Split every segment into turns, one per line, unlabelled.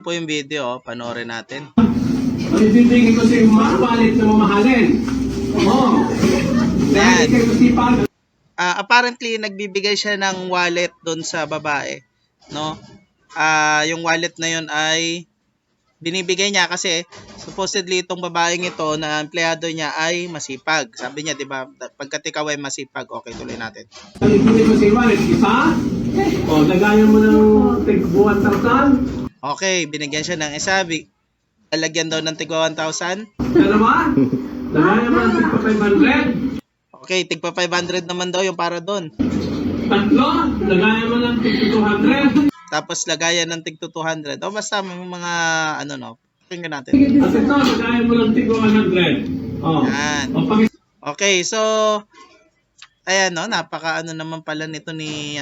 Po yung video, panoorin natin.
Ang ibibigay ko sa iyo mga wallet na mamahalin. Oo. Dahil ikay masipag.
Apparently, nagbibigay siya ng wallet doon sa babae. No? Yung wallet na yun ay binibigay niya kasi supposedly itong babaeng ito na empleyado niya ay masipag. Sabi niya, di ba, pagkat ikaw ay masipag, okay, tuloy natin.
Ang ibibigay ko sa iyo wallet, isa. O, lagayan mo ng tigbuwan tartan.
Okay, binigyan siya ng isa. Lalagyan daw ng tigwa 1,000.
Dalawa. Lagayan mo ng tigpa 500.
Okay, tigpa 500 naman daw yung para doon.
Tatlo. Lagayan mo ng tigpa 200.
Tapos lagayan ng tigto 200. O basta may mga ano no. Tingnan natin.
At ito, lagayan mo ng tigpa 100. O.
Yan.
O, pag
Okay, so ayan no, napaka ano naman pala nito ni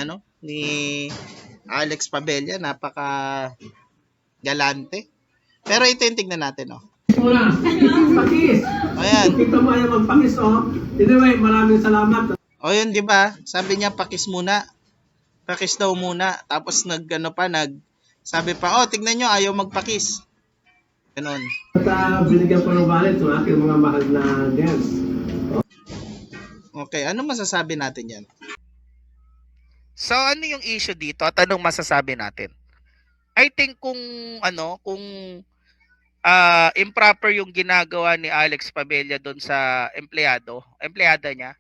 Alex Pabella, napaka galante. Pero ito yung tignan natin oh.
muna. Pakis.
Ayan.
Kita mo ayaw magpakis, o. Anyway, maraming salamat.
O yun, di ba? Sabi niya pakis muna. Pakis daw muna. Tapos sabi pa, tignan nyo, ayaw magpakis. Ganun.
At binigyan ko ng wallet ng aking mga mahal na guests.
Okay, ano masasabi natin yan?
So ano yung issue dito at anong masasabi natin? I think kung improper yung ginagawa ni Alex Pabella doon sa empleyada niya,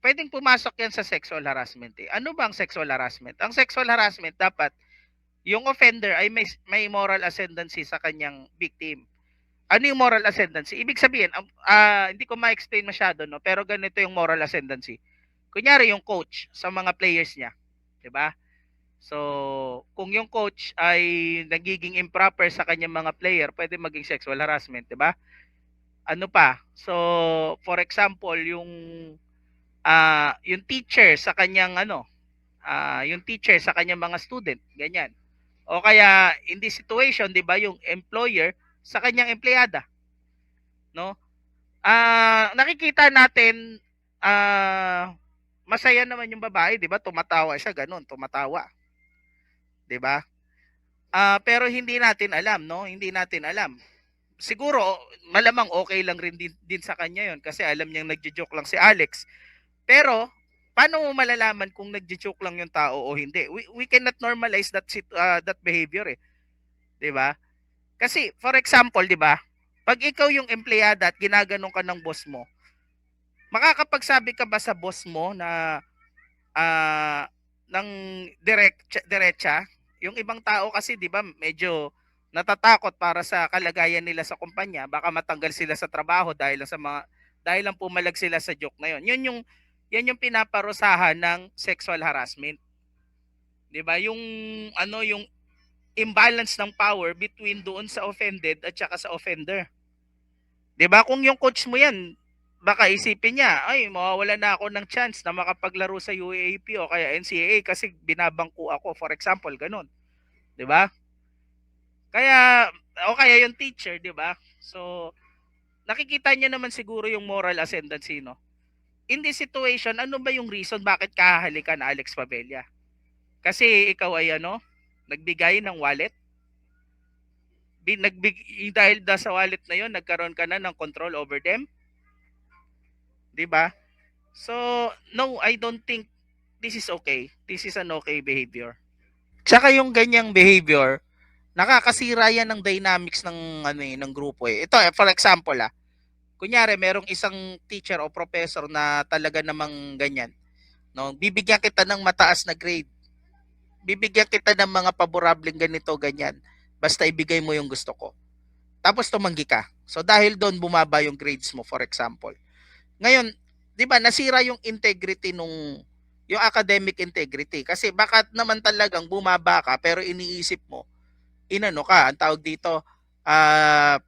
pwedeng pumasok yan sa sexual harassment eh. Ano ba ang sexual harassment? Ang sexual harassment dapat yung offender ay may moral ascendancy sa kanyang victim. Ano yung moral ascendancy? Ibig sabihin, hindi ko ma-explain masyado, no? Pero ganito yung moral ascendancy. Kunyari yung coach sa mga players niya, 'di ba? So, kung yung coach ay nagiging improper sa kanyang mga player, pwede maging sexual harassment, 'di ba? Ano pa? So, for example, yung teacher sa kanyang yung teacher sa kanyang mga student, ganyan. O kaya in this situation, 'di ba, yung employer sa kanyang empleyada, no? Nakikita natin masaya naman yung babae, 'di ba? Tumatawa siya, ganun, tumatawa. 'Di ba? Pero hindi natin alam, no? Hindi natin alam. Siguro malamang okay lang rin din sa kanya 'yon kasi alam niyang nagjo-joke lang si Alex. Pero paano mo malalaman kung nagjo-joke lang yung tao o hindi? We cannot normalize that behavior eh. 'Di ba? Kasi for example, 'di ba? Pag ikaw yung empleyada at ginaganon ka ng boss mo, makakapagsabi ka ba sa boss mo na ng diretsa? Yung ibang tao kasi 'di ba medyo natatakot para sa kalagayan nila sa kumpanya, baka matanggal sila sa trabaho dahil lang pumalag sila sa joke na 'yon. Yan yung pinaparusahan ng sexual harassment. 'Di ba? Yung imbalance ng power between doon sa offended at saka sa offender. 'Di ba? Kung yung coach mo 'yan, baka isipin niya, ay mawawala na ako ng chance na makapaglaro sa UAAP o kaya NCAA kasi binabangko ako, for example, ganun. 'Di ba? Kaya yung teacher, 'di ba? So nakikita niya naman siguro yung moral ascendancy, no? In this situation, ano ba yung reason bakit kahahalikan Alex Pabella? Kasi ikaw ay nagbigay ng wallet. Dahil sa wallet na 'yon, nagkaroon ka na ng control over them. 'Di ba? So, no, I don't think this is okay. This is an okay behavior. Tsaka yung ganyang behavior, nakakasira yan ng dynamics ng grupo eh. Ito, for example, kunyari merong isang teacher o professor na talaga namang ganyan, no? Bibigyan kita ng mataas na grade. Bibigyan kita ng mga paborableng ganito, ganyan. Basta ibigay mo yung gusto ko. Tapos tumanggi ka. So dahil doon bumaba yung grades mo, for example. Ngayon, 'di ba, nasira yung integrity yung academic integrity kasi baka naman talagang bumaba ka pero iniisip mo ang tawag dito,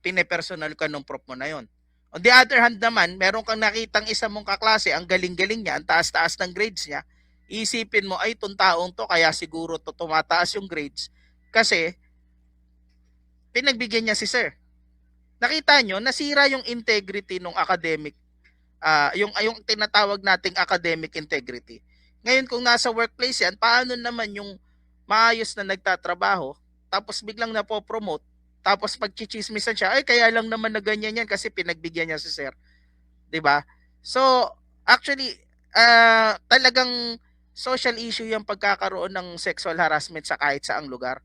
pinepersonal ka nung prof mo na yon. On the other hand naman, meron kang nakitang isa mong kaklase, ang galing-galing niya, ang taas-taas ng grades niya, isipin mo, ay itong taong to kaya siguro to tumataas yung grades kasi pinagbigyan niya si sir. Nakita nyo, nasira yung integrity ng academic, yung tinatawag nating academic integrity. Ngayon kung nasa workplace yan, paano naman yung maayos na nagtatrabaho, tapos biglang napopromote, tapos pagchichismisan siya, ay kaya lang naman na ganyan yan kasi pinagbigyan niya si sir. 'Di ba? So, actually, talagang social issue yung pagkakaroon ng sexual harassment sa kahit saang lugar,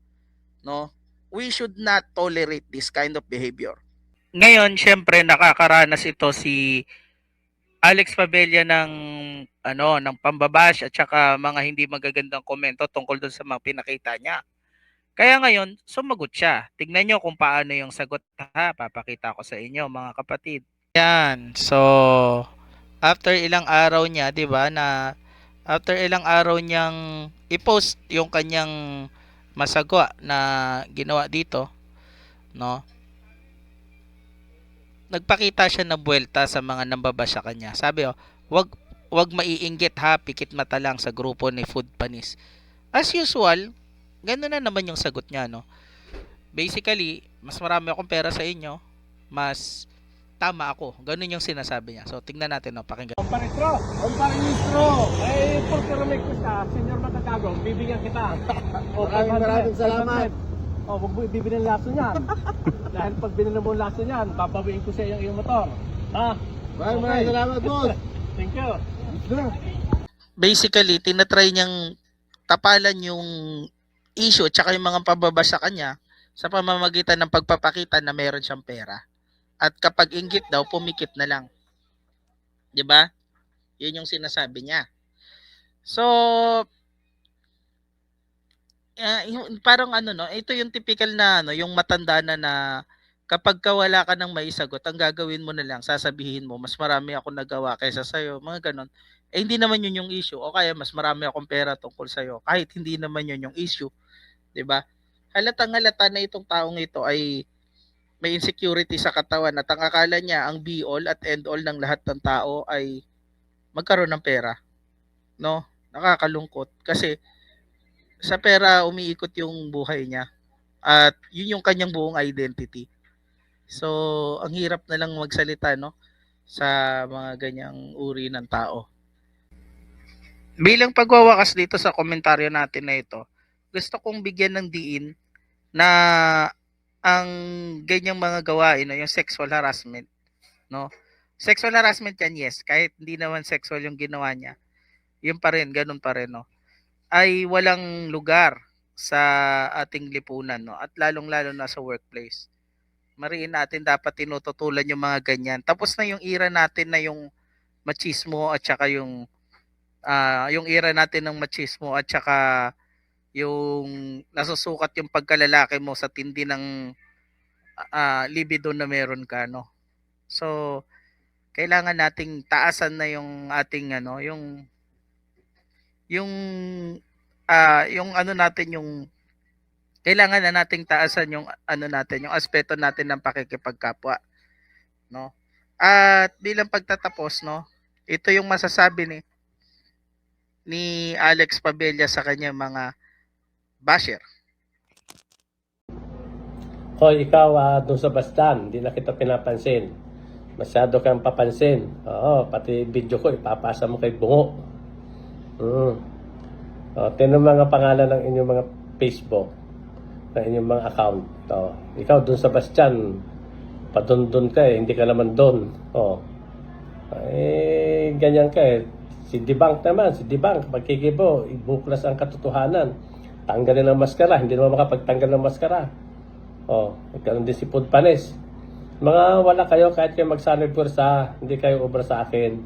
no? We should not tolerate this kind of behavior. Ngayon, syempre nakakaranas ito si Alex Pabella ng ng pambabash at saka mga hindi magagandang komento tungkol doon sa mga pinakita niya. Kaya ngayon, sumagot siya. Tignan nyo kung paano yung sagot, ha. Papakita ko sa inyo, mga kapatid. Yan. So, after ilang araw niya, 'di ba, na after ilang araw niyang i-post yung kanyang masagwa na ginawa dito, no? Nagpakita siya na buwelta sa mga nambabash sa kanya. Sabi, wag maiinggit ha, pikit mata lang sa grupo ni Food Panis. As usual, gano'n na naman yung sagot niya, no? Basically, mas marami akong pera sa inyo, mas tama ako. Ganun yung sinasabi niya. So, tingnan natin, no? Pakinggan.
Ministro, eh, porque request ka, senyor Matatago, bibigyan kita.
Maraming salamat.
Oh, wag mo ibibigyan ng laso niyan. Dahil pag binigyan mo ng laso niyan, babawiin ko sa iyo yung motor. Ha?
Maraming salamat, boss.
Thank you.
Basically, tinatry niyang tapalan yung issue at saka yung mga pababasa sa kanya sa pamamagitan ng pagpapakita na meron siyang pera. At kapag inggit daw, pumikit na lang. 'Di ba? 'Yun yung sinasabi niya. So, parang no, ito yung typical na yung matanda na kapag wala ka nang maisagot, ang gagawin mo na lang, sasabihin mo, mas marami ako nagawa kaysa sa'yo, mga ganon. Eh, hindi naman yun yung issue. O kaya, mas marami akong pera tungkol sa'yo. Kahit hindi naman yun yung issue. 'Di ba? Halatang halata na itong taong ito ay may insecurity sa katawan at ang akala niya, ang be all at end all ng lahat ng tao ay magkaroon ng pera. No? Nakakalungkot. Kasi, sa pera umiikot yung buhay niya. At yun yung kanyang buong identity. So, ang hirap na lang magsalita, no, sa mga ganyang uri ng tao. Bilang pagwawakas dito sa komentaryo natin na ito, gusto kong bigyan ng diin na ang ganyang mga gawain, no, yung sexual harassment, no? Sexual harassment yan, yes, kahit hindi naman sexual yung ginawa niya. Yun pa rin, ganun pa rin, no? Ay walang lugar sa ating lipunan, no? At lalong-lalo na sa workplace. Mariin natin dapat tinututulan yung mga ganyan. Tapos na yung era natin na yung machismo at saka yung era natin ng machismo at saka yung nasusukat yung pagkalalaki mo sa tindi ng libido na meron ka, no? So, kailangan nating taasan na yung ating yung natin, yung kailangan na nating taasan yung natin, yung aspeto natin ng pakikipagkapwa, no? At bilang pagtatapos, no, ito yung masasabi ni Alex Pabella sa kanyang mga basher.
Hoy, ikaw doon sa bastan, hindi na kita pinapansin. Masyado kang papansin. Oo, pati video ko ipapasa mo kay Bungo. Tinan mga pangalan ng inyong mga Facebook, ng inyong mga account. Ikaw doon sa Bastian, padundun ka hindi ka naman doon. Ganyan ka Si Dibank naman, pagkikibo, ibuklas ang katotohanan. Tanggalin ang maskara, hindi naman makapagtanggal ng maskara. Ganun din si Food Panis. Mga wala kayo, kahit kayo magsanay pursa, hindi kayo obra sa akin.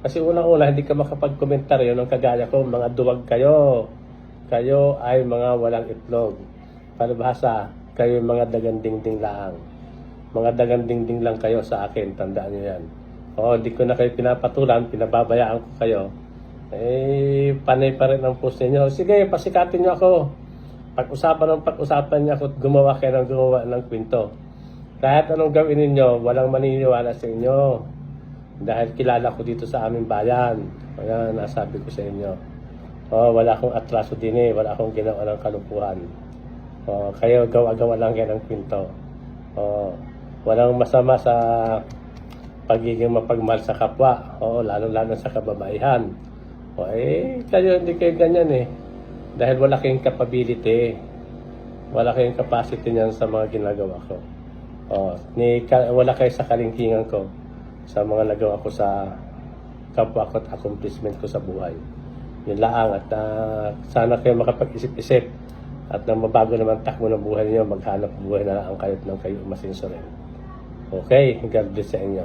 Kasi unang-una, hindi ka makapag-komentaryo ng kagaya ko, mga duwag kayo. Kayo ay mga walang itlog. Palibhasa, kayo mga dagandingding lang. Mga dagandingding lang kayo sa akin, tandaan nyo yan. Hindi ko na kayo pinapatulan, pinababayaan ko kayo. Panay pa rin ang post ninyo. Sige, pasikatin nyo ako. Pag-usapan niya ako at gumawa ng kwento. Kahit anong gawin ninyo, walang maniniwala sa inyo. Dahil kilala ko dito sa aming bayan. Kaya nasabi ko sa inyo. Wala akong atraso din wala akong ginawa ng kalupuhan. Kayo gawa-gawa lang kayo ng kwento. Walang masama sa pagiging mapagmahal sa kapwa. Lalo-lalo sa kababaihan. Kayo hindi kayo ganyan Dahil wala kayong capability. Wala kayong capacity niyan sa mga ginagawa ko. Wala kayo sa kalingkingan ko sa mga nagawa ko sa kapwa ko at accomplishment ko sa buhay. Yun lang. At sana kayo makapag-isip-isip at nang mabago naman takbo ng buhay niyo, maghanap buhay na lang kayo ng kayo umasinso rin. Okay, God bless sa inyo.